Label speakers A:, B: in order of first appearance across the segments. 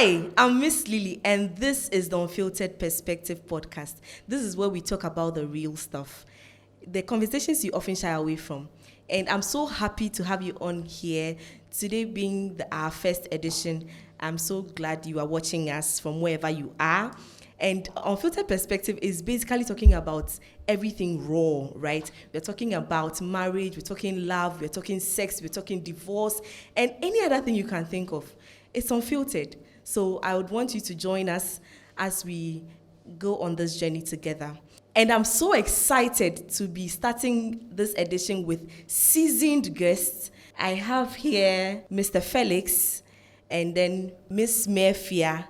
A: Hi, I'm Miss Lily, and this is the Unfiltered Perspective Podcast. This is where we talk about the real stuff, the conversations you often shy away from. And I'm so happy to have you on here today, being our first edition. I'm so glad you are watching us from wherever you are. And Unfiltered Perspective is basically talking about everything raw, right? We're talking about marriage, we're talking love, we're talking sex, we're talking divorce, and any other thing you can think of. It's unfiltered. So I would want you to join us as we go on this journey together. And I'm so excited to be starting this edition with seasoned guests. I have here Mr. Felix, and then Miss Mefia,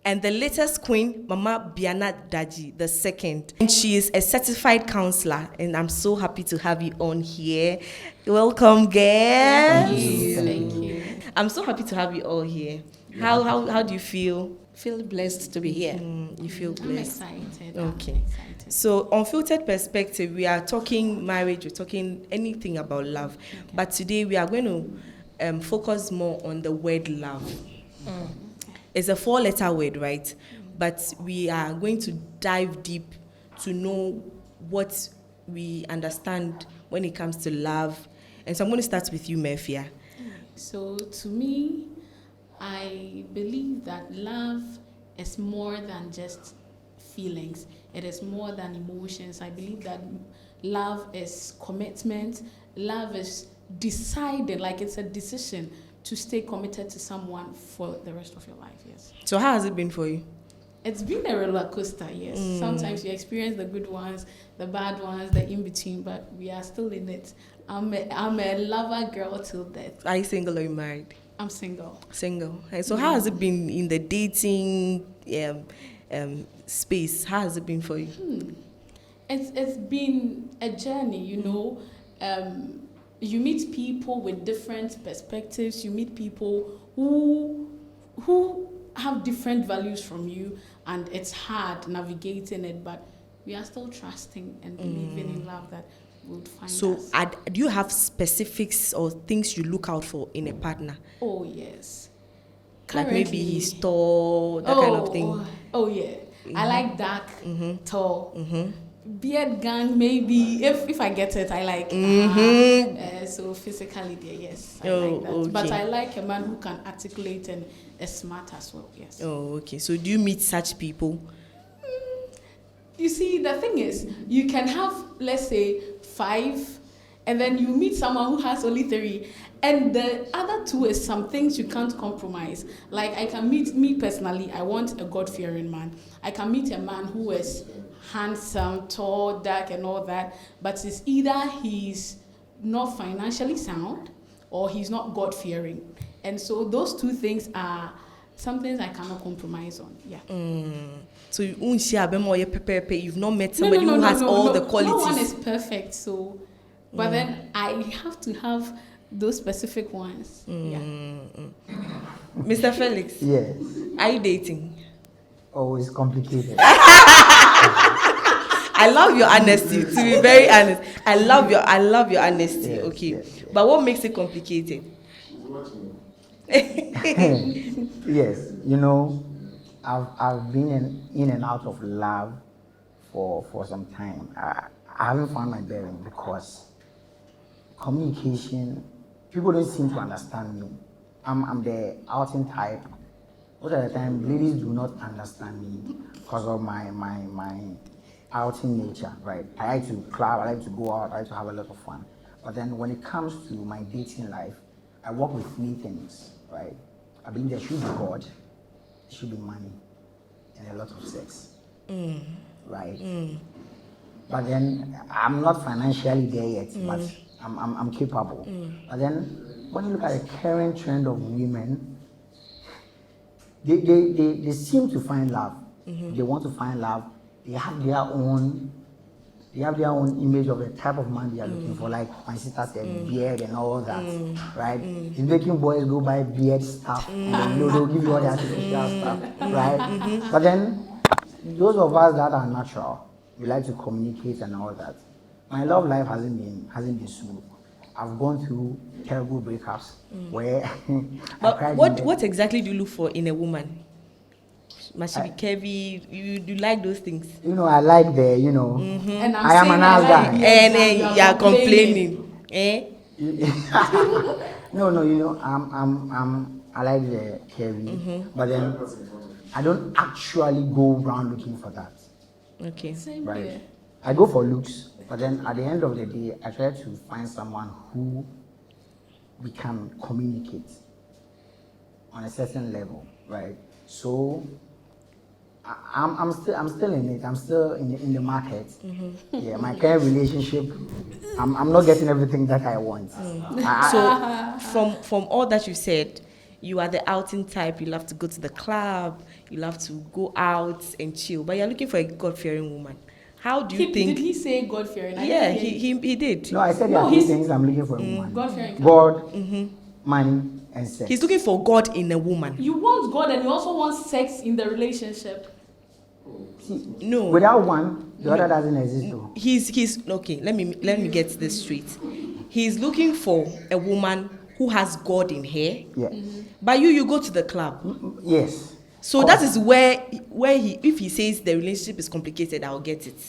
A: and the latest queen, Mama Biana Daji, the second. And she is a certified counselor, and I'm so happy to have you on here. Welcome, guests.
B: Thank you.
A: I'm so happy to have you all here. How do you feel?
B: Feel blessed to be here.
A: You feel blessed?
B: I'm excited.
A: Okay.
B: I'm excited.
A: So, Unfiltered Perspective, we are talking marriage, we're talking anything about love.
B: Okay.
A: But today we are going to focus more on the word love. It's a 4-letter word, right? But we are going to dive deep to know what we understand when it comes to love. And so I'm going to start with you, Mefia.
B: So to me, I believe that love is more than just feelings. It is more than emotions. I believe that love is commitment. Love is decided, like it's a decision to stay committed to someone for the rest of your life, yes.
A: So how has it been for you?
B: It's been a roller coaster, yes. Sometimes you experience the good ones, the bad ones, the in-between, but we are still in it. I'm a lover girl till death.
A: Are you single or you married?
B: I'm single.
A: Single. And so how has it been in the dating space? How has it been for you?
B: It's been a journey, you know. You meet people with different perspectives. You meet people who have different values from you, and it's hard navigating it, but we are still trusting and believing in love that would find us.
A: So do you have specifics or things you look out for in a partner?
B: Oh, yes.
A: Like maybe he's tall, that kind of thing?
B: Oh, yeah. I like dark, tall. Beard gang, maybe. If I get it, I like. So physically, there, yes. I like that.
A: Okay.
B: But I like a man who can articulate and is smart as well, yes.
A: Oh, okay. So do you meet such people?
B: You see, the thing is, you can have, let's say, 5, and then you meet someone who has only 3, and the other 2 is some things you can't compromise. Like, I can meet, me personally, I want a God-fearing man. I can meet a man who is handsome, tall, dark, and all that, but it's either he's not financially sound or he's not God-fearing. And so those 2 things are some things I cannot compromise on. Yeah.
A: So you've not met somebody who has all the qualities.
B: No one is perfect, so but then I have to have those specific ones. Yeah.
A: Mr. Felix,
C: Yes.
A: are you dating?
C: Oh, it's complicated.
A: I love your honesty, to be very honest. I love your honesty,
C: Yes,
A: okay.
C: yes.
A: But what makes it complicated?
C: Yes, you know, I've been in and out of love for some time. I haven't found my bearing because communication, people don't seem to understand me. I'm the outing type. Most of the time, ladies do not understand me because of my outing nature, right? I like to club, I like to go out, I like to have a lot of fun. But then when it comes to my dating life, I work with 3 things, right? I believe there should be God, there should be money, and a lot of sex, right? But then I'm not financially there yet, but I'm capable. But then when you look at the current trend of women, they seem to find love. They want to find love. They have their own image of the type of man they are looking for. Like my sister said, beard and all that, right? It's making boys go buy beard stuff, and they'll give you all the artificial stuff, right? But then those of us that are natural, we like to communicate and all that. My love life hasn't been smooth. I've gone through terrible breakups where I cried.
A: What exactly do you look for in a woman? Must she be curvy? You like those things?
C: I like the,
B: And
C: I am a nice guy.
A: And you're complaining. Eh?
C: No, I like the curvy, but then I don't actually go around looking for that.
A: Okay.
B: Same
C: Right.
B: here.
C: I go for looks, but then at the end of the day, I try to find someone who we can communicate on a certain level, right? So I'm still in it. I'm still in the market. Yeah, my current relationship, I'm not getting everything that I want.
A: So from all that you said, you are the outing type. You love to go to the club. You love to go out and chill. But you're looking for a God-fearing woman. How do you think?
B: Did he say God-fearing?
A: Yeah, he did.
C: No, I said there are three things I'm looking for in a woman:
B: God-fearing.
C: God, money, and sex.
A: He's looking for God in a woman.
B: You want God and you also want sex in the relationship.
C: See,
A: No.
C: without one, the other doesn't exist. Though.
A: He's okay. Let me get this straight. He's looking for a woman who has God in her.
C: Yeah.
A: But you go to the club.
C: Yes.
A: So that is where he, if he says the relationship is complicated, I'll get it.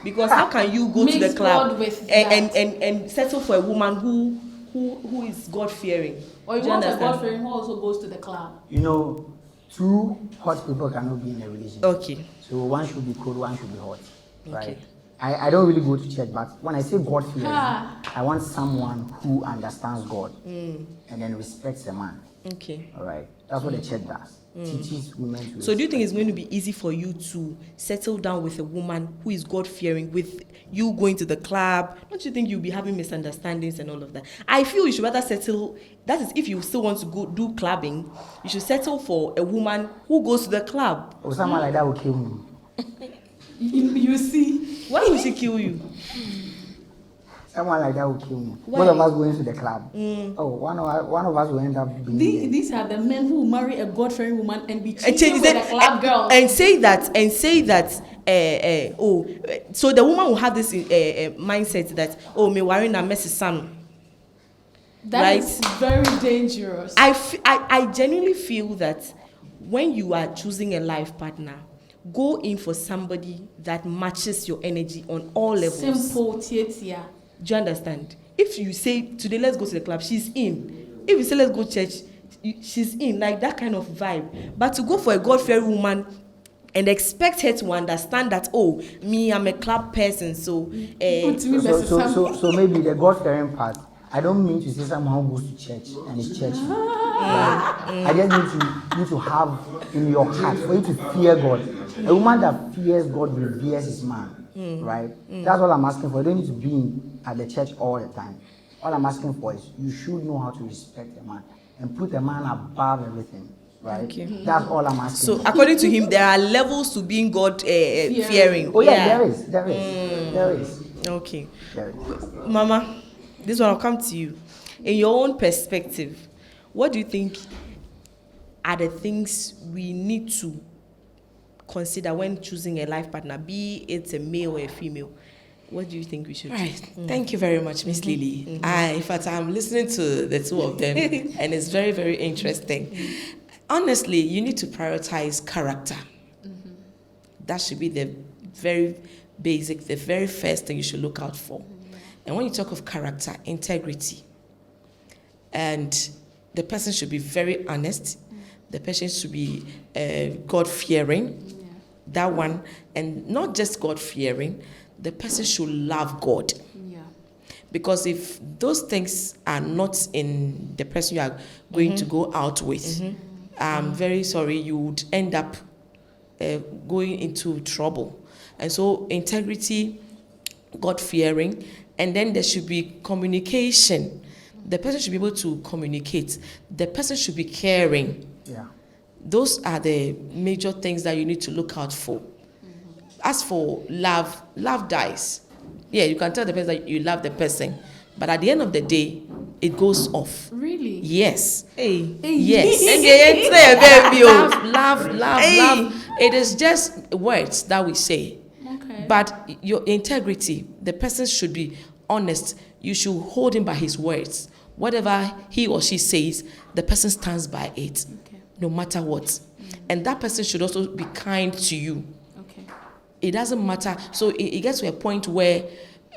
A: Because how can you go to
B: Mix
A: the club
B: God with
A: and settle for a woman who is God fearing?
B: Or you want a God-fearing who also goes to the club.
C: Two hot people cannot be in a relationship.
A: Okay.
C: So one should be cold, one should be hot. Right?
A: Okay.
C: I don't really go to church, but when I say God fearing,
B: Ah.
C: I want someone who understands God and then respects a man.
A: Okay.
C: All right. That's what the church does. Teaches women to
A: So do you think
C: respect.
A: it's going to be easy for you to settle down with a woman who is God fearing, with you going to the club? Don't you think you'll be having misunderstandings and all of that? I feel you should rather settle. That is, if you still want to go do clubbing, you should settle for a woman who goes to the club.
C: Or someone like that will kill me.
B: You see.
A: Why would she kill you?
C: Someone like that will kill me.
A: Why?
C: Both of us going to the club. Oh, one of us will end up being dead.
B: These are the men who marry a God-fearing woman and be
A: And
B: cheating with the club girls.
A: and say that so the woman will have this mindset that, oh, me worrying a messy son.
B: That
A: right?
B: is very dangerous.
A: I genuinely feel that when you are choosing a life partner, go in for somebody that matches your energy on all levels.
B: Simple, Tietia.
A: Do you understand? If you say today let's go to the club, she's in. If you say let's go to church, she's in. Like that kind of vibe. But to go for a God-fearing woman and expect her to understand that, oh, me, I'm a club person, so
B: so
C: maybe the God-fearing part, I don't mean to say someone who goes to church and is churchy. Right? I just need to have in your heart for you to fear God. A woman that fears God reveres his man. Right? That's all I'm asking for. You don't need to be at the church all the time. All I'm asking for is you should know how to respect a man and put a man above everything. Right?
A: Okay.
C: That's all I'm asking.
A: So according to him, there are levels to being God fearing.
C: Oh yeah, there is.
A: Okay.
C: There is.
A: Mama, this one will come to you. In your own perspective, what do you think are the things we need to consider when choosing a life partner, be it a male or a female? What do you think we should do?
D: Right. Thank you very much, Miss Lily. In fact, I'm listening to the two of them, and it's very, very interesting. Honestly, you need to prioritize character. That should be the very basic, the very first thing you should look out for. And when you talk of character, integrity, and the person should be very honest. The person should be God-fearing. That one, and not just God-fearing, the person should love God.
B: Yeah.
D: Because if those things are not in the person you are going to go out with, I'm very sorry, you would end up going into trouble. And so integrity, God-fearing, and then there should be communication. The person should be able to communicate. The person should be caring.
C: Yeah.
D: Those are the major things that you need to look out for. As for love dies. Yeah, you can tell the person that you love the person, but at the end of the day, it goes off.
B: Really?
D: Yes.
A: Hey.
D: Yes. Love. It is just words that we say.
B: Okay.
D: But your integrity, the person should be honest. You should hold him by his words. Whatever he or she says, the person stands by it.
B: Okay.
D: no matter what. And that person should also be kind to you.
B: Okay.
D: It doesn't matter. So it gets to a point where,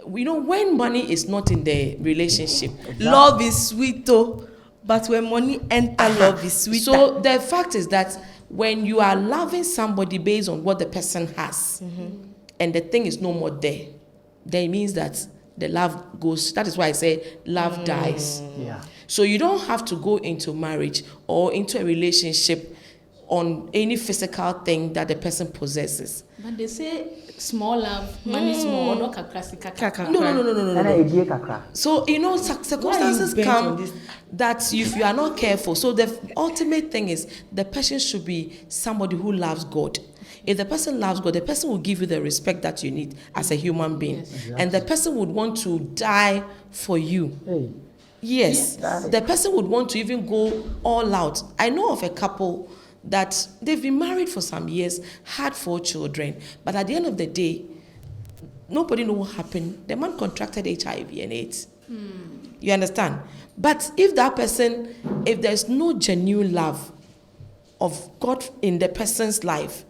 D: when money is not in the relationship.
A: Love is sweet, though, but when money enter, love is sweet.
D: So the fact is that when you are loving somebody based on what the person has, and the thing is no more there, then it means that the love goes. That is why I say love dies.
C: Yeah.
D: So you don't have to go into marriage or into a relationship on any physical thing that the person possesses.
B: But they say small love, money small, not kakra.
D: No. So, circumstances come that if you are not careful. So the ultimate thing is the person should be somebody who loves God. If the person loves God, the person will give you the respect that you need as a human being.
B: Yes.
C: Exactly.
D: And the person would want to die for you.
C: Hey.
D: Yes. The person would want to even go all out. I know of a couple that they've been married for some years, had 4 children, but at the end of the day, nobody knows what happened. The man contracted HIV and AIDS. You understand? But if there's no genuine love of God in the person's life,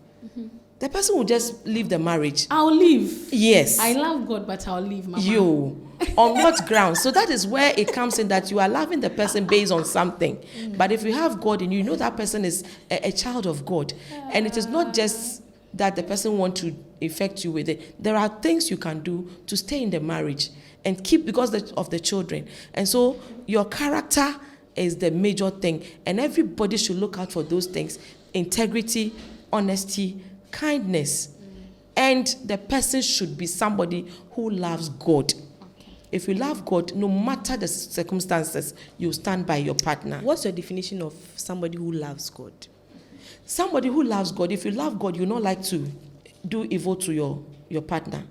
D: the person will just leave the marriage.
B: I'll leave.
D: Yes.
B: I love God, but I'll leave, Mama.
D: On what grounds? So that is where it comes in, that you are loving the person based on something. But if you have God in you, know that person is a child of God. And it is not just that the person wants to infect you with it. There are things you can do to stay in the marriage and keep, because of the children. And so your character is the major thing. And everybody should look out for those things: integrity, honesty, kindness. And the person should be somebody who loves God. If you love God, no matter the circumstances, you stand by your partner.
A: What's your definition of somebody who loves God?
D: Somebody who loves God, if you love God, you not like to do evil to your partner.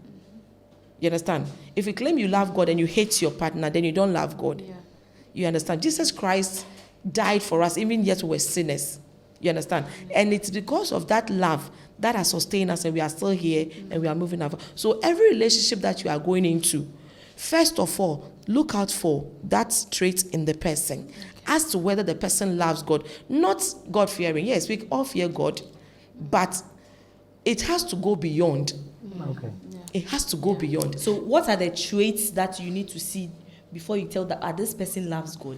D: You understand? If you claim you love God and you hate your partner, then you don't love God.
B: Yeah.
D: You understand? Jesus Christ died for us, even yet we were sinners. You understand? And it's because of that love that has sustained us, and we are still here, and we are moving on. So every relationship that you are going into, first of all, look out for that trait in the person as to whether the person loves God. Not God-fearing. Yes, we all fear God, but it has to go beyond.
C: Okay.
D: It has to go beyond.
A: So what are the traits that you need to see before you tell that this person loves God?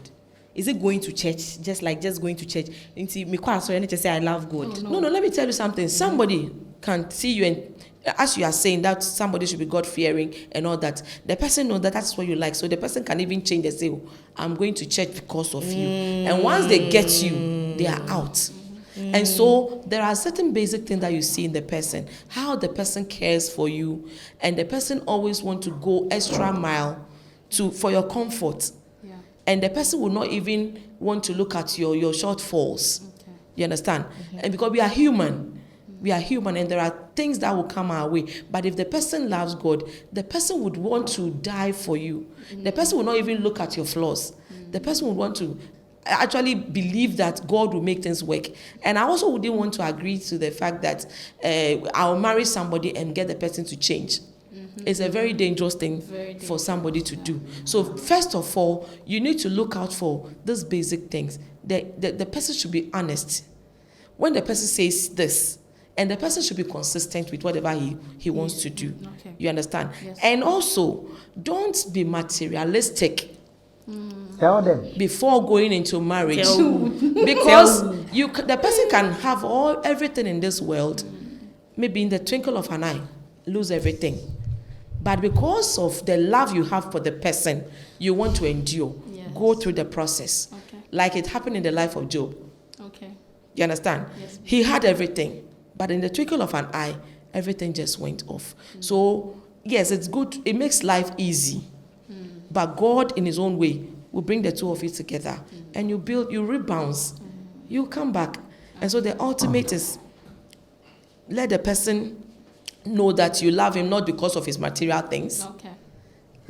A: Is it going to church, just going to church? And see, me quite sorry, just say I love God.
D: No, let me tell you something. Somebody can see you, and as you are saying that somebody should be God-fearing and all that, the person knows that that's what you like. So the person can even change and say, oh, I'm going to church because of you. And once they get you, they are out. And so there are certain basic things that you see in the person, how the person cares for you, and the person always want to go extra mile for your comfort.
B: Yeah.
D: And the person will not even want to look at your shortfalls.
B: Okay.
D: You understand? And because we are human, and there are things that will come our way. But if the person loves God, the person would want to die for you. The person will not even look at your flaws. The person would want to actually believe that God will make things work. And I also wouldn't want to agree to the fact that I'll marry somebody and get the person to change. It's a very dangerous thing for somebody to do. So first of all, you need to look out for these basic things. The person should be honest. When the person says this, and the person should be consistent with whatever he wants to do.
B: Okay.
D: You understand?
B: Yes.
D: And also, don't be materialistic
C: Tell them.
D: before going into marriage. Because the person can have everything in this world, maybe in the twinkle of an eye, lose everything. But because of the love you have for the person, you want to endure, go through the process.
B: Okay.
D: Like it happened in the life of Job.
B: Okay.
D: You understand?
B: Yes.
D: He had everything, but in the twinkle of an eye, everything just went off. So, yes, it's good. It makes life easy. But God, in his own way, will bring the two of you together. And you rebound. You come back. And so the ultimate is, let the person know that you love him not because of his material things.
B: Okay.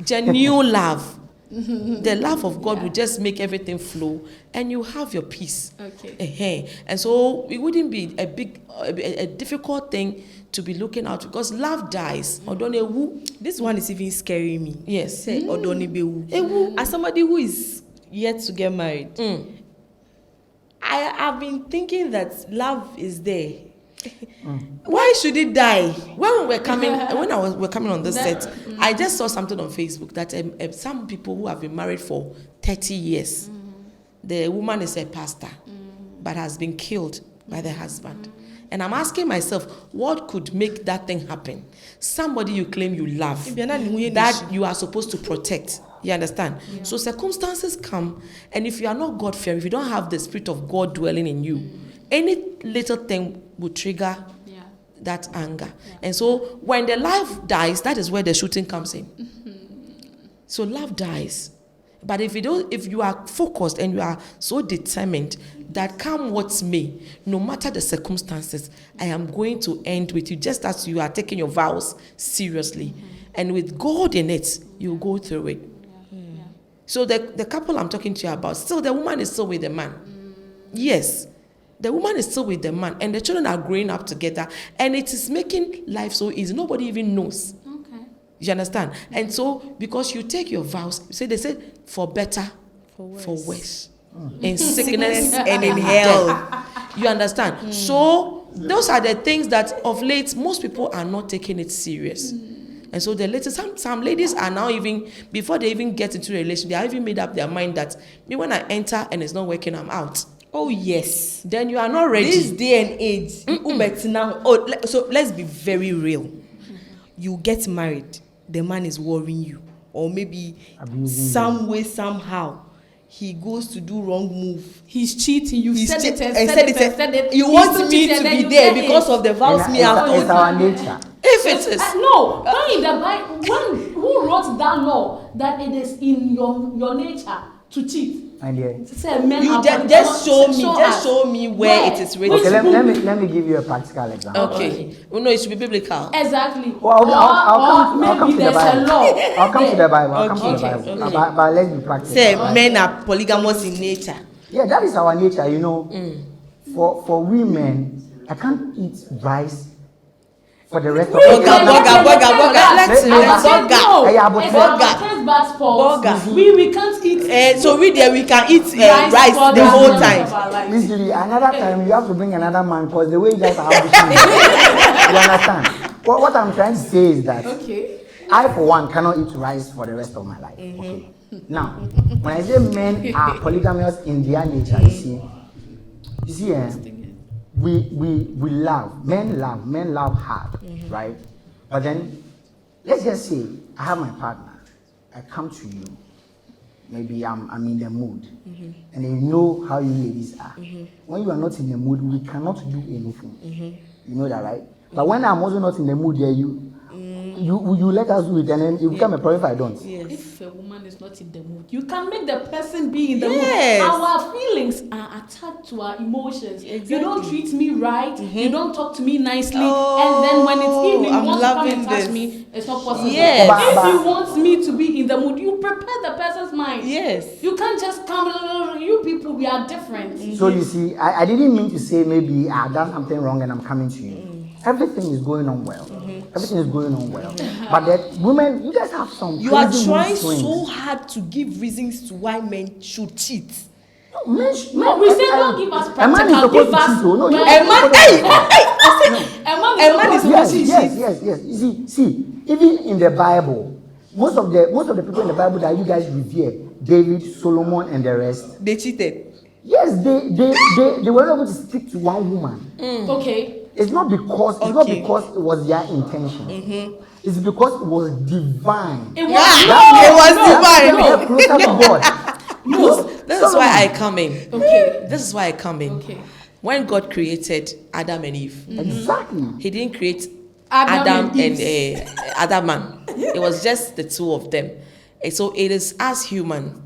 D: Genuine love. The love of God will just make everything flow, and you have your peace.
B: Okay.
D: And so it wouldn't be a difficult thing to be looking out, because love dies.
A: This one is even scaring me.
D: Yes.
A: Say, Odonibewu. As somebody who is yet to get married, I've been thinking that love is there. Why should it die?
D: When we're coming on this set, I just saw something on Facebook that some people who have been married for 30 years, the woman is a pastor, but has been killed by the husband. And I'm asking myself, what could make that thing happen? Somebody you claim you love, that you are supposed to protect. You understand? Yeah. So circumstances come, and if you are not God-fearing, if you don't have the Spirit of God dwelling in you, any little thing will trigger that anger. Yeah. And so when the love dies, that is where the shooting comes in. So love dies. But if you are focused and you are so determined that come what may, no matter the circumstances, I am going to end with you, just as you are taking your vows seriously. And with God in it, you go through it. So the couple I'm talking to you about, still the woman is still with the man. Yes, the woman is still with the man, and the children are growing up together, and it is making life so easy. Nobody even knows. Okay. You understand? And so, because you take your vows, they say for better, for worse. In sickness and in health. You understand? So those are the things that of late most people are not taking it serious. And so the latest, some ladies are now even, before they even get into a relationship, they have even made up their mind that me, when I enter and it's not working, I'm out.
A: Oh yes.
D: Then you are not ready.
A: This day and age. Now, so let's be very real. You get married, the man is worrying you, or maybe some way, somehow, he goes to do wrong move.
B: He's cheating. You said it.
A: You want me to be there because of the vows me have told you.
C: It's our nature.
D: If it is
B: no, when in the Bible, who wrote that law that it is in your nature to cheat?
C: And
A: you just show me where it is written.
C: Okay, let me give you a practical example.
D: Okay, well, no, it should be biblical.
B: Exactly.
C: Well, I'll come to the Bible. I'll come to the Bible. But let's be practical.
A: Say men are polygamous in nature.
C: Yeah, that is our nature. You know, for women, I can't eat rice for the rest of the
B: We can't eat.
A: So we can eat rice the whole time.
C: Literally, another time you have to bring another man because the way you guys are you understand? What I'm trying to say is that I, for one, cannot eat rice for the rest of my life. Okay. Now, when I say men are polygamous in their nature, you see, we love, men love hard, right? But then, let's just say I have my partner, I come to you, maybe I'm in the mood, and you know how you ladies are. When you are not in the mood, we cannot do anything. You know that, right? But when I'm also not in the mood, you let us do it, and then you become a problem if I don't.
B: Yes. If a woman is not in the mood, you can make the person be in the mood. Our feelings are attached to our emotions. Exactly. You don't treat me right, you don't talk to me nicely, and then when it's evening, you want to come and touch me, it's not possible.
A: Yes.
B: If you want me to be in the mood, you prepare the person's mind.
A: Yes.
B: You can't just come, you people, we are different.
C: So you see, I didn't mean to say maybe I've done something wrong and I'm coming to you. Everything is going on well. Everything is going on well. But that women, you guys have some.
A: You are trying so hard to give reasons to why men should cheat.
B: No, we say don't give us practical.
C: A man is supposed to cheat. No,
B: a man is supposed to cheat.
C: Yes. See, even in the Bible, most of the people in the Bible that you guys revere, David, Solomon, and the rest,
A: they cheated.
C: Yes, they were able to stick to one woman.
B: Okay.
C: It's not because it was their intention. It's because it was divine.
A: It was divine.
C: Closer to God.
D: This is why I come in.
B: Okay.
D: This is why I come in.
B: Okay.
D: When God created Adam and Eve,
C: Exactly.
D: He didn't create Adam and other man. It was just the two of them. And so it is us human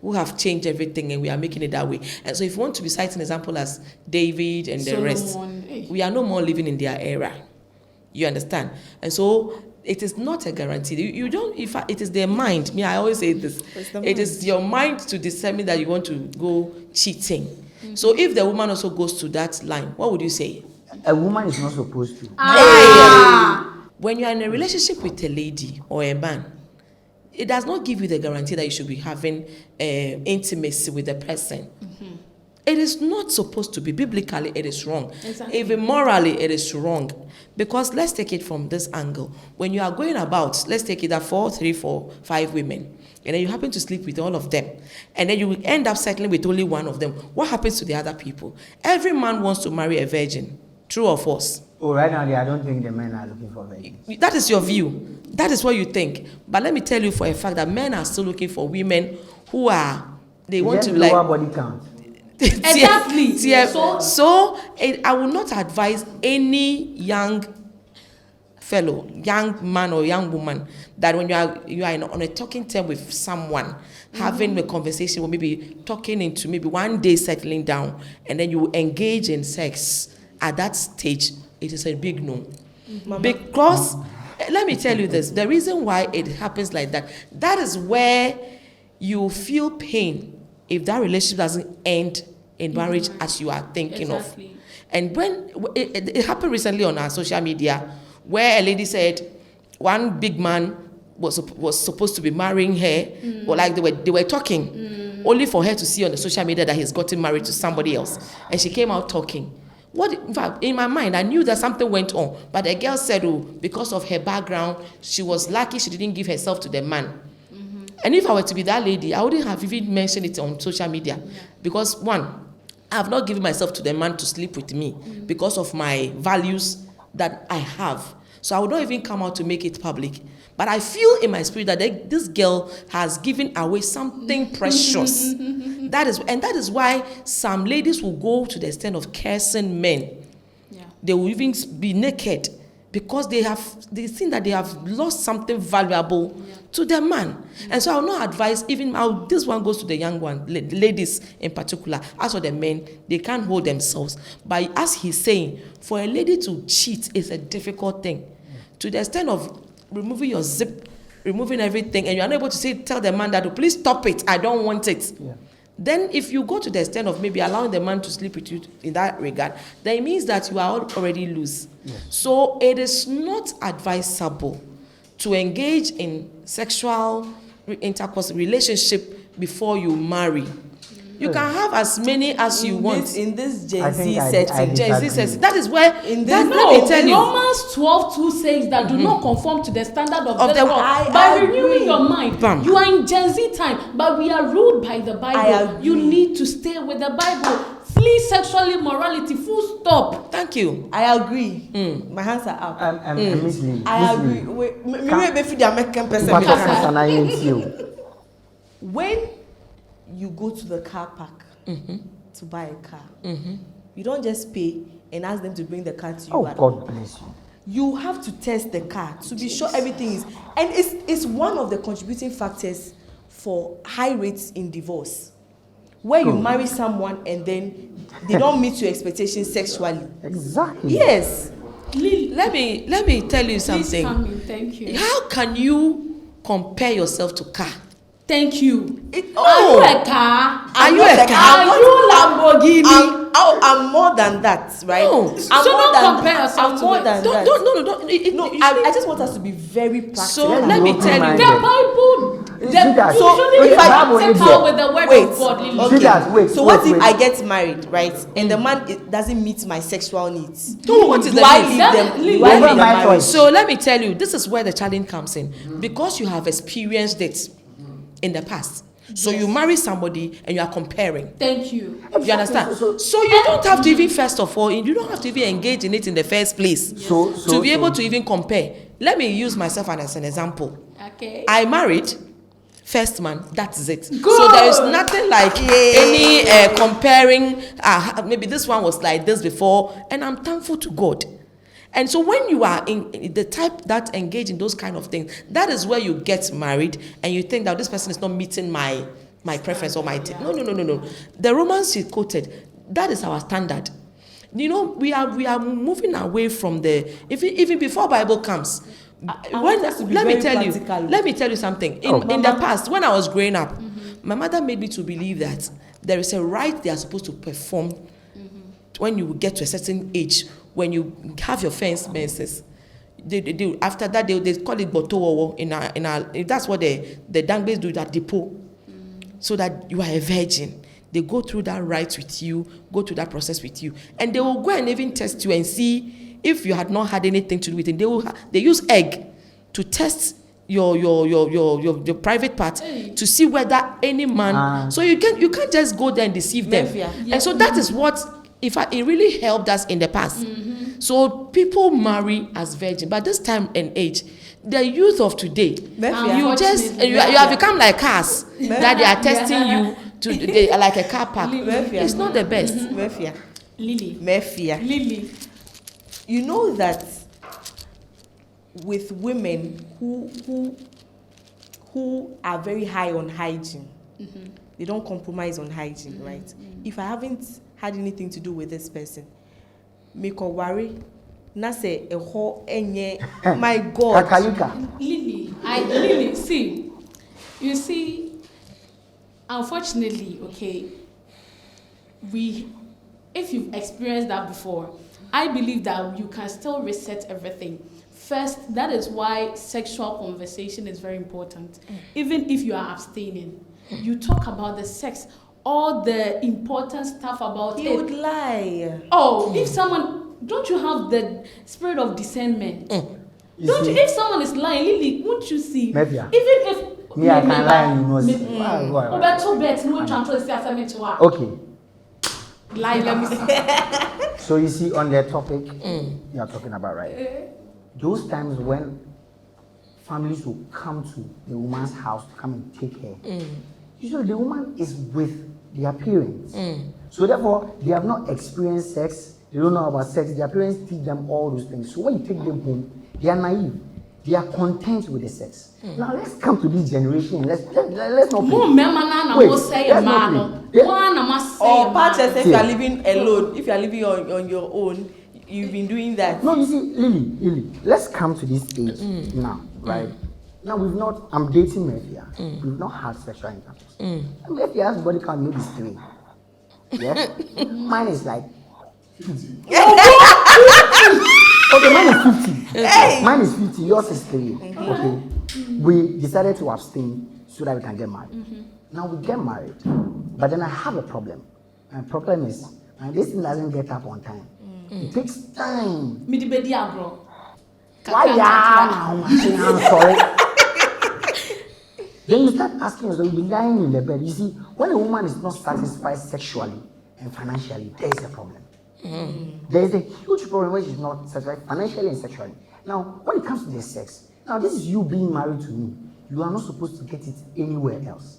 D: who have changed everything, and we are making it that way. And so if you want to be citing an example as David and the rest, we are no more living in their era. You understand? And so it is not a guarantee. You don't, if it is their mind, I always say this, it is your mind to determine that you want to go cheating. So if the woman also goes to that line, what would you say?
C: A woman is not supposed to.
D: When you are in a relationship with a lady or a man, it does not give you the guarantee that you should be having intimacy with the person. It is not supposed to be. Biblically, it is wrong.
B: Exactly.
D: Even morally, it is wrong. Because let's take it from this angle. When you are going about, let's take it that 4, 3, 4, 5 women, and then you happen to sleep with all of them, and then you will end up settling with only one of them. What happens to the other people? Every man wants to marry a virgin. True or false?
C: Oh, right now, I don't think the men are looking for virgins.
D: That is your view. That is what you think. But let me tell you for a fact that men are still looking for women who are, they want to be like...
C: lower body count.
B: Exactly.
D: So I will not advise any young fellow, young man or young woman, that when you are on a talking term with someone, having a conversation, or maybe talking into maybe one day settling down, and then you engage in sex at that stage, it is a big no. Because let me tell you this, the reason why it happens like that, that is where you feel pain if that relationship doesn't end in marriage as you are thinking of. And when it happened recently on our social media, where a lady said one big man was supposed to be marrying her, or like they were talking, only for her to see on the social media that he's gotten married to somebody else, and she came out talking. In fact, in my mind, I knew that something went on, but the girl said, oh, because of her background, she was lucky she didn't give herself to the man. And if I were to be that lady, I wouldn't have even mentioned it on social media. Because one, I have not given myself to the man to sleep with me because of my values that I have. So I would not even come out to make it public. But I feel in my spirit that this girl has given away something precious. That is why some ladies will go to the extent of cursing men. Yeah. They will even be naked because they think that they have lost something valuable to their man. And so I will not advise, this one goes to the young one, ladies in particular. As for the men, they can't hold themselves. But as he's saying, for a lady to cheat is a difficult thing. To the extent of removing your zip, removing everything, and you're unable to tell the man that, oh, please stop it, I don't want it. Yeah. Then if you go to the extent of maybe allowing the man to sleep with you in that regard, then it means that you are already loose. Yes. So it is not advisable to engage in sexual intercourse relationship before you marry. You can have as many as you want.
A: In this Gen Z setting.
D: That is where, let me tell you.
B: Romans 12:2 says that do not conform to the standard of this world. By renewing your mind, you are in Gen Z time, but we are ruled by the Bible. You need to stay with the Bible. Flee sexual immorality, full stop.
D: Thank you.
A: I agree. My hands are up.
C: I agree.
A: When you go to the car park to buy a car, you don't just pay and ask them to bring the car to you.
C: Oh, God bless you.
A: You have to test the car to be sure everything is, and it's one of the contributing factors for high rates in divorce, where you marry someone and then they don't meet your expectations sexually.
C: Exactly.
A: Yes.
D: Let me tell you something.
B: Please come in. Thank you.
D: How can you compare yourself to car?
B: Thank you.
A: Are you a car? Are you Lamborghini? I'm more than that, right?
D: No.
B: Don't compare yourself to
A: more than that.
B: No.
A: I just want us to be very practical.
D: So let me tell you.
B: The Bible.
A: So if I
B: power with the word of God,
A: okay. So what if I get married, right, and the man doesn't meet my sexual needs?
D: What is
A: do I leave them?
D: So let me tell you, this is where the challenge comes in, because you have experienced it in the past. So you marry somebody and you are comparing.
B: Thank you.
D: You understand? So you don't have to even, first of all, you don't have to even engage in it in the first place to be able to even compare. Let me use myself as an example.
B: Okay.
D: I married first man, that's it.
B: Good.
D: So there is nothing like any comparing. Maybe this one was like this before, and I'm thankful to God. And so when you are in the type that engage in those kind of things, that is where you get married and you think that this person is not meeting my preference or my no. The Romans she quoted, that is our standard. You know, we are moving away from the even before Bible comes. Let me tell you something. In the past, when I was growing up, my mother made me to believe that there is a right they are supposed to perform when you get to a certain age. When you have your first menses, they do. After that, they call it botowo in our. That's what the Dangbes do at depot, so that you are a virgin. They go through that right with you, go through that process with you, and they will go and even test you and see if you had not had anything to do with it. They use egg to test your private part to see whether any man. So you can't just go there and deceive them. And so that is what it really helped us in the past. So people marry as virgin, but this time and age, the youth of today, you have become like cars that they are testing you they are like a car park. It's not the best.
A: Lily. You know that with women who are very high on hygiene, they don't compromise on hygiene, right? If I haven't had anything to do with this person, make or worry. Na say a whole my God.
B: Lily, see, you see, unfortunately, okay, if you've experienced that before, I believe that you can still reset everything. First, that is why sexual conversation is very important. Even if you are abstaining, you talk about the sex, all the important stuff about it.
A: You would lie.
B: Oh, if someone, don't you have the spirit of discernment? Don't you? If someone is lying, Lily, won't you see?
C: Maybe.
B: Even if
C: I can lie, you know. Okay.
B: Lie, let me see.
C: So you see, on the topic you are talking about, right? Those times when families will come to the woman's house to come and take her, usually the woman is with their parents. So therefore, they have not experienced sex, they don't know about sex, their parents teach them all those things. So when you take them home, they are naive. They are content with the sex. Now let's come to this generation. Let's not play.
A: If you are living alone, if you are living on your own, you've been doing that.
C: No, you see, Lily, let's come to this age now, right? Now I'm dating Mafia. We've not had sexual intercourse. Mafia's body count maybe 3. Yeah? Mine is like 50. Okay, mine is 50. Hey. Mine is 50, yours is 3. Okay. We decided to abstain so that we can get married. Now we get married, but then I have a problem. My problem is, this thing doesn't get up on time. It takes time. Why I'm sorry. Then you start asking yourself, you'll be lying in the bed. You see, when a woman is not satisfied sexually and financially, there is a problem. There is a huge problem when she's not satisfied financially and sexually. Now, when it comes to the sex, now this is you being married to me. You are not supposed to get it anywhere else.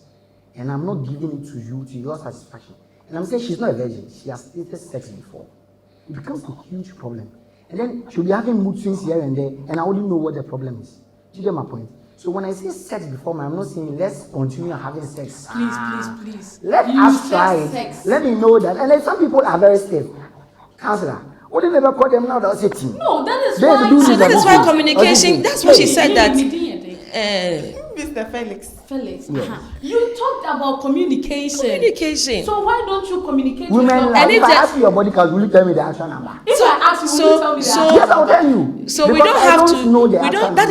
C: And I'm not giving it to you, to your satisfaction. And I'm saying she's not a virgin. She has tasted sex before. It becomes a huge problem. And then she'll be having mood swings here and there, and I wouldn't know what the problem is. Do you get my point? So when I say sex before, I'm not saying let's continue having sex.
B: Please.
C: Let us try it. Let me know that. And then some people are very stiff. Counselor, what did never call them now? That's it.
B: No, that is why.
D: So that is why communication. That's what she said that.
A: Mr. Felix.
C: Yes.
B: You talked about communication. So why don't you communicate?
C: Women, like, if I ask you your body count, will you tell me the actual number?
B: If I ask you, will you tell me that?
C: Yes, I'll tell you.
D: So we don't have to know the actual. That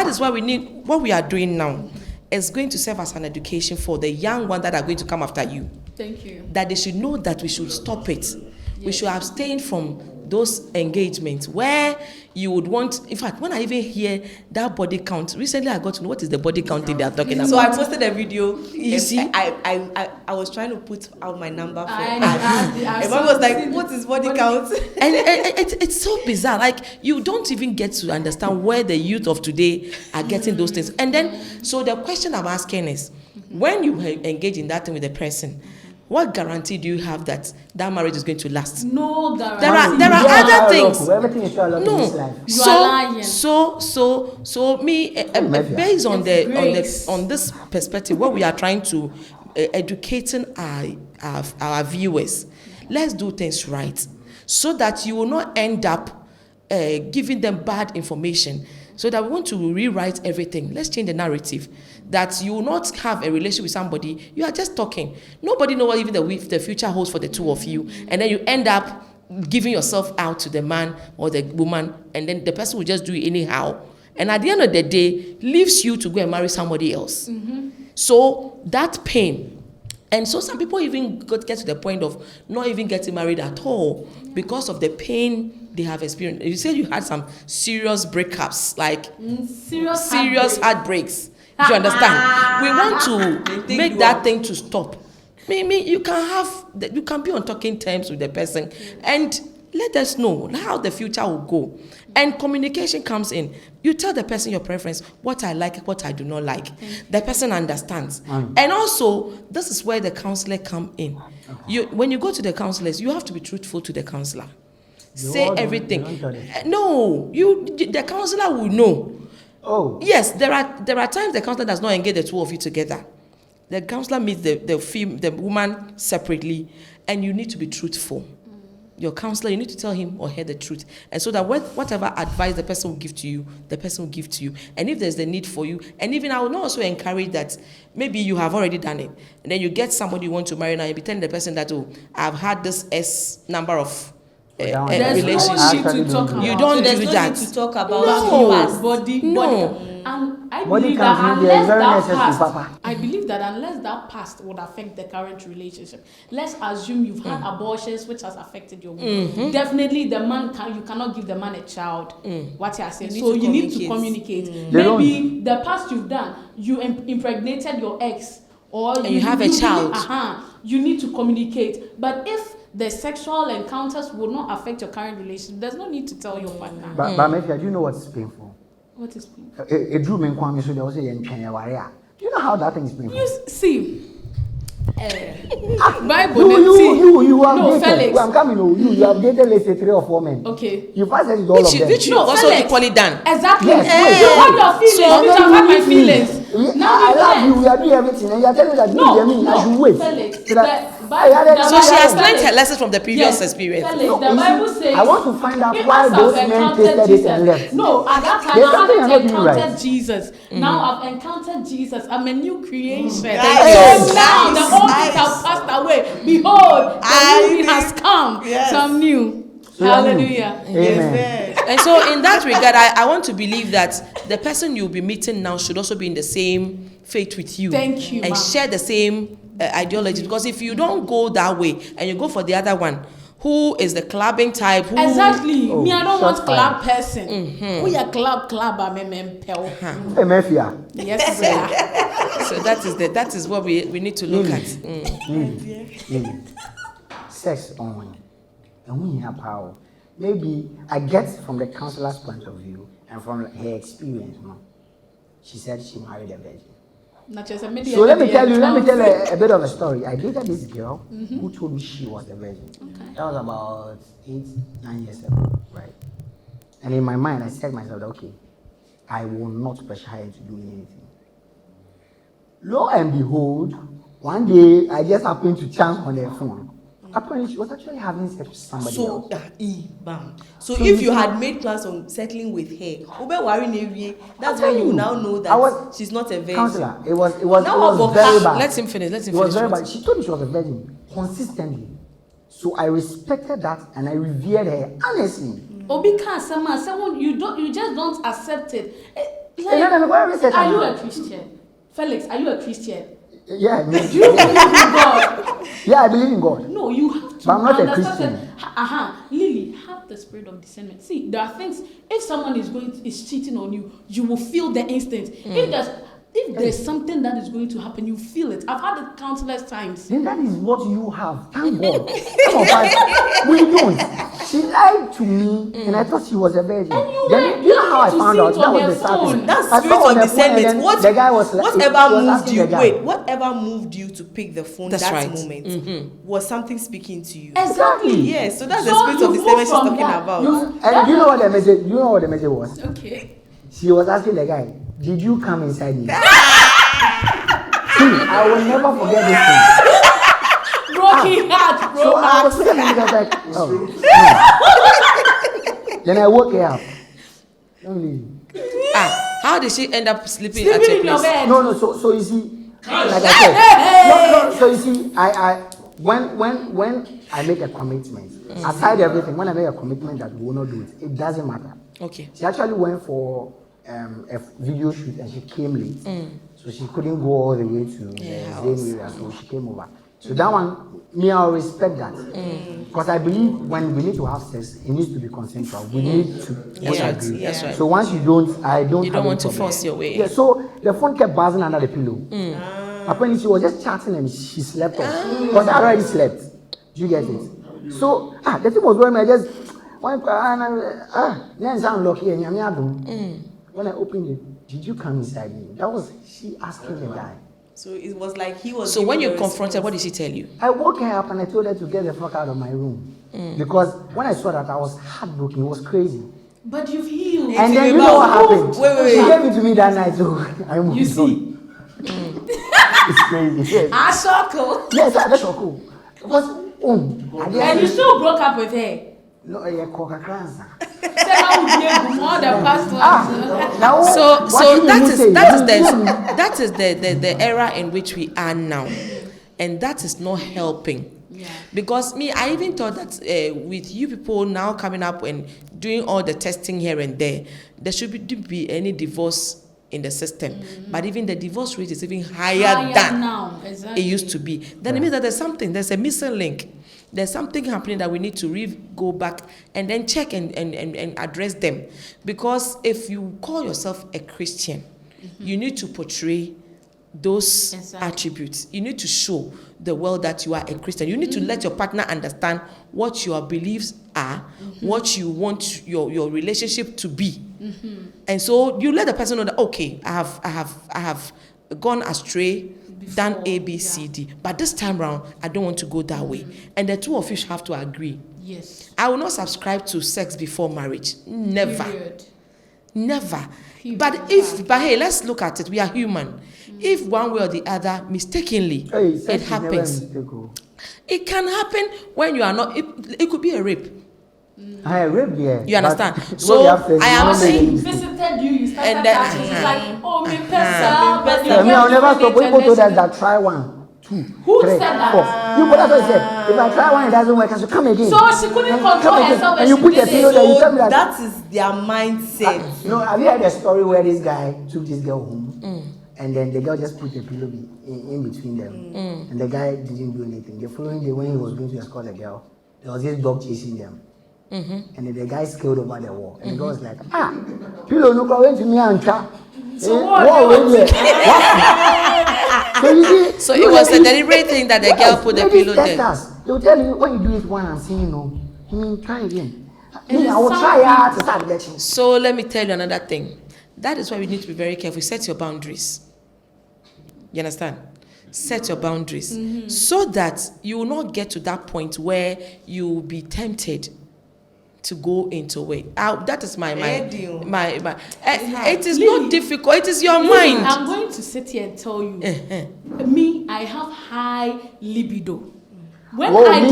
D: is why we need what we are doing now. Is going to serve as an education for the young ones that are going to come after you.
B: Thank you.
D: That they should know that we should stop it. Yes. We should abstain from those engagements where you would want. In fact, when I even hear that body count, recently I got to know what is the body count thing they are talking about.
A: So I posted a video.
D: You see,
A: I was trying to put out my number for everyone was like, "What is body count?"
D: And it's so bizarre. Like you don't even get to understand where the youth of today are getting those things. And then, so the question I'm asking is, when you engage in that thing with the person, what guarantee do you have that marriage is going to last?
B: No guarantee.
D: There are other things.
C: Everything is sure in this life.
B: You are lying.
D: So based on this perspective, what we are trying to educating our viewers, let's do things right, so that you will not end up giving them bad information. So that we want to rewrite everything. Let's change the narrative. That you will not have a relationship with somebody. You are just talking. Nobody knows what even the future holds for the two of you. And then you end up giving yourself out to the man or the woman. And then the person will just do it anyhow. And at the end of the day, leaves you to go and marry somebody else. So that pain And so some people even get to the point of not even getting married at all because of the pain they have experienced. You said you had some serious breakups, like serious heartbreaks. Do you understand? We want to make that thing to stop. Maybe you can be on talking terms with the person and let us know how the future will go. And communication comes in. You tell the person your preference, what I like, what I do not like. The person understands. And also, this is where the counselor come in. When you go to the counselors, you have to be truthful to the counselor. Say everything. No, the counselor will know. Oh. Yes, there are times the counselor does not engage the two of you together. The counselor meets the woman separately, and you need to be truthful. Your counselor, you need to tell him or her the truth. And so that whatever advice the person will give to you, the person will give to you. And if there's the need for you, and even I will also encourage that maybe you have already done it, and then you get somebody you want to marry now, you be telling the person that, oh, I've had this S number of relationship.
B: To talk about.
D: You don't
A: so
D: do that.
A: Need to talk about
B: body. And I
C: body
B: believe that unless that
C: past,
B: I believe that unless that past would affect the current relationship, let's assume you've had abortions which has affected your womb. Definitely the man you cannot give the man a child. What you are saying. So you need to communicate. Maybe the past you've done, you impregnated your ex, or
D: you have a child.
B: You need to communicate. But if the sexual encounters will not affect your current relationship, there's no need to tell your partner.
C: But maybe do you know what's painful?
B: What is painful?
C: It drew me so there was a do you know how that thing is painful?
B: You see, Bible.
C: You have
B: no,
C: dated.
B: Felix.
C: I'm coming. You have dated, let's say 3 or 4 men.
B: Okay.
C: You passed it all of them.
D: Which you also
B: Felix.
D: equally done.
B: Exactly.
C: Yes.
B: You have your feelings.
C: So,
B: which I've had my feelings.
C: Now I love you. We are doing everything, and you are telling me that I should wait.
B: Felix.
D: So she has learned her lessons from the previous experience.
B: Felix, the Bible says.
C: I want to find out why those men tasted it and left.
B: No, at that time I haven't encountered Jesus. Now I've encountered Jesus. I'm a new creation. So now the old things have passed away. Behold, the new has come. So I'm new. Hallelujah.
C: Amen.
D: And so in that regard, I want to believe that the person you'll be meeting now should also be in the same faith with you.
B: Thank you,
D: and share the same ideology. Because if you don't go that way and you go for the other one, who is the clubbing type?
B: Exactly. Me, I don't want club person. We are clubber,
C: Hey, Mafia.
B: Yes, sir.
D: So that is what we need to look at.
C: Sex only. And we have power. Maybe I get from the counselor's point of view and from her experience. She said she married a virgin. So let me tell a bit of a story. I dated this girl who told me she was a virgin. Okay. That was about 8-9 years ago, right? And in my mind, I said to myself, okay, I will not pressure her into doing anything. Lo and behold, one day I just happened to chance on her phone. Apparently, she was actually having sex with somebody else.
A: So if you had made plans on settling with her, that's when you now know that she's not a virgin.
C: Counselor, it was very bad.
D: Let him finish.
C: It was very bad. She told me she was a virgin consistently. So I respected that and I revered her honestly.
B: You just don't accept it.
C: Are
B: you a Christian? Felix, are you a Christian?
C: Yeah,
B: do you believe in God?
C: Yeah, I believe in God.
B: No, you have to.
C: But I'm not a Christian.
B: Lily, have the spirit of discernment. See, there are things. If someone is cheating on you, you will feel the instinct. If there's something that is going to happen, you feel it. I've had it countless times.
C: Then that is what you have. Thank God. We don't. She lied to me, and I thought she was a virgin.
B: And
C: you know how I found out? That was the starting.
A: That's spirit of discernment.
C: The guy was like,
A: whatever moved you to pick the phone moment was something speaking to you.
B: Exactly.
A: Yes. So that's the spirit of discernment she's talking about.
C: And you know what the message? You know what the message was?
B: Okay.
C: She was asking the guy, "Did you come inside me?" See, I will never forget this thing.
B: Broken heart, bro.
C: So I was looking at it, like, oh. No. Then I woke her up. Don't leave.
D: How did she end up sleeping
B: in
D: at your
B: your
D: place?
B: bed?
C: No. So you see, like I said, no. So you see, I when I make a commitment, aside everything, when I make a commitment that we will not do it, it doesn't matter.
D: Okay.
C: She actually went for a video shoot and she came late. So she couldn't go all the way to the same area, so she came over. So that one, me, I respect that. Because I believe when we need to have sex, it needs to be consensual. We need to agree.
D: That's right.
C: So once you don't, I don't.
D: You don't want to force your way.
C: Yeah. So the phone kept buzzing under the pillow. Apparently she was just chatting and she slept off. Because I already slept. Do you get it? So the thing was when I just then sound lucky and when I opened it, did you come inside me? That was she asking the guy.
A: So it was like he was.
D: So when you confronted, what did she tell you?
C: I woke her up and I told her to get the fuck out of my room. Because when I saw that, I was heartbroken. It was crazy.
B: But you've healed.
C: And then you know what happened?
A: Wait.
C: She gave it to me that night, so I moved
B: You see?
C: It's crazy. Yes.
B: I saw cool.
C: Yes, that's so cool. Because
B: And you still broke up with her.
C: No, Coca-Cola.
D: So that is the era in which we are now, and that is not helping.
B: Yeah.
D: Because I even thought that with you people now coming up and doing all the testing here and there should be any divorce in the system. But even the divorce rate is even higher than
B: now. Exactly.
D: It used to be. Then it means that there's a missing link. There's something happening that we need to go back and then check and address them. Because if you call yourself a Christian, you need to portray those attributes. You need to show the world that you are a Christian. You need to let your partner understand what your beliefs are, what you want your relationship to be. And so you let the person know that, okay, I have gone astray, done A, B, C, D. But this time around, I don't want to go that way. And the two of you have to agree.
B: Yes.
D: I will not subscribe to sex before marriage. Never.
B: Period.
D: Never. But hey, let's look at it. We are human. If one way or the other, mistakenly, it happens. It can happen when you are not. It could be a rape.
C: Rape, yeah.
D: You understand? So I am saying.
B: Visited you started
D: And then,
B: it's like, oh, me pesa, but
C: I'll never stop. People told us that try 1, 2,
B: Who
C: 3,
B: said that?
C: 4. You put that said. If I try one, it doesn't work. I should come again.
B: So she couldn't control herself,
C: and you put the pillow there. You tell me that.
A: That is their mindset.
C: Have you heard the story where this guy took this girl home, and then the girl just put the pillow in between them, and the guy didn't do anything. The following day, when he was going to escort the girl, there was this dog chasing them. And then the guy scaled over the wall. And the girl was like, pillow no go to me and chat.
B: So what?
D: So it was a deliberate thing that the girl put the pillow there.
C: They'll tell you when you do it one, I'm saying no. Try again. I will try to start getting.
D: So let me tell you another thing. That is why we need to be very careful. Set your boundaries. You understand? Set your boundaries so that you will not get to that point where you will be tempted to go into it. That is my it is not difficult. It is your mind.
B: I'm going to sit here and tell you, me, I have high libido. When I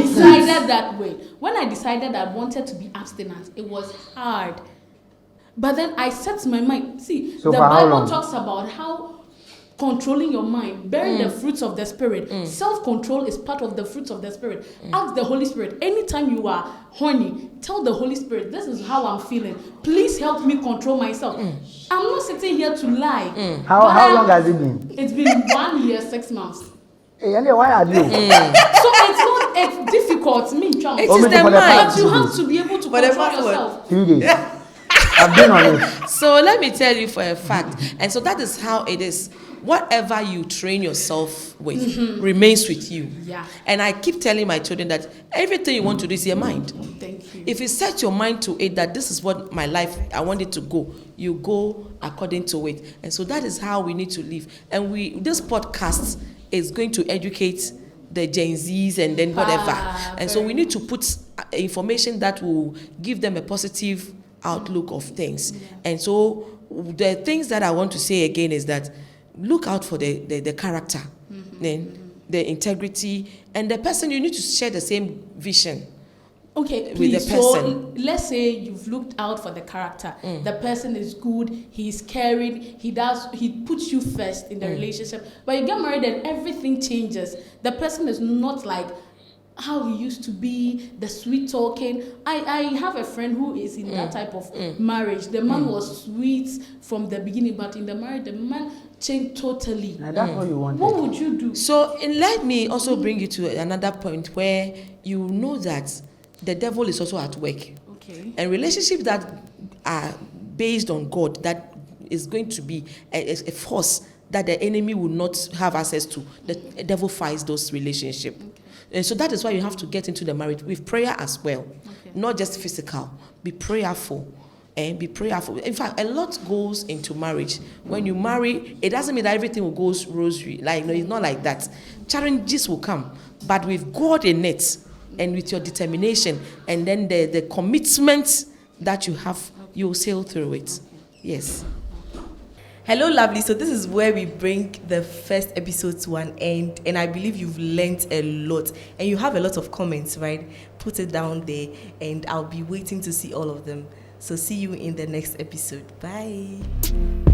B: decided I wanted to be abstinent, it was hard. But then I set my mind. See,
C: so
B: the Bible talks about how controlling your mind, bearing the fruits of the Spirit. Self-control is part of the fruits of the Spirit. Ask the Holy Spirit. Anytime you are horny, tell the Holy Spirit, this is how I'm feeling. Please help me control myself. I'm not sitting here to lie.
C: How long has it been?
B: It's been 1 year, 6 months.
C: Hey, why are you?
B: So it's difficult. Me, John.
D: It is the mind.
B: But you have to be able to control yourself.
C: 3 days. I've been on it.
D: So let me tell you for a fact. And so that is how it is. Whatever you train yourself with remains with you.
B: Yeah.
D: And I keep telling my children that everything you want to do is your mind.
B: Thank you.
D: If you set your mind to it, that this is what my life, I want it to go, you go according to it. And so that is how we need to live. And this podcast is going to educate the Gen Zs and then whatever. And so we need to put information that will give them a positive outlook of things. Yeah. And so the things that I want to say again is that look out for the character, then the integrity, and the person. You need to share the same vision.
B: Okay,
D: please. With the person.
B: So let's say you've looked out for the character. The person is good. He's caring. He puts you first in the relationship. But you get married and everything changes. The person is not like how he used to be, the sweet talking. I have a friend who is in that type of marriage. The man was sweet from the beginning, but in the marriage, the man changed totally.
C: Now that's what you want.
B: What would you do?
D: So, and let me also bring you to another point where you know that the devil is also at work.
B: Okay.
D: And relationships that are based on God, that is going to be a force that the enemy will not have access to. The devil fights those relationships. Okay. And so that is why you have to get into the marriage with prayer as well. Okay. Not just physical. Be prayerful. And be prayerful. In fact, a lot goes into marriage. When you marry, it doesn't mean that everything will go rosary. Like, no, it's not like that. Challenges will come. But with God in it, and with your determination, and then the commitment that you have, you'll sail through it. Yes.
A: Hello, lovely. So this is where we bring the first episode to an end, and I believe you've learned a lot, and you have a lot of comments, right? Put it down there, and I'll be waiting to see all of them. So see you in the next episode. Bye.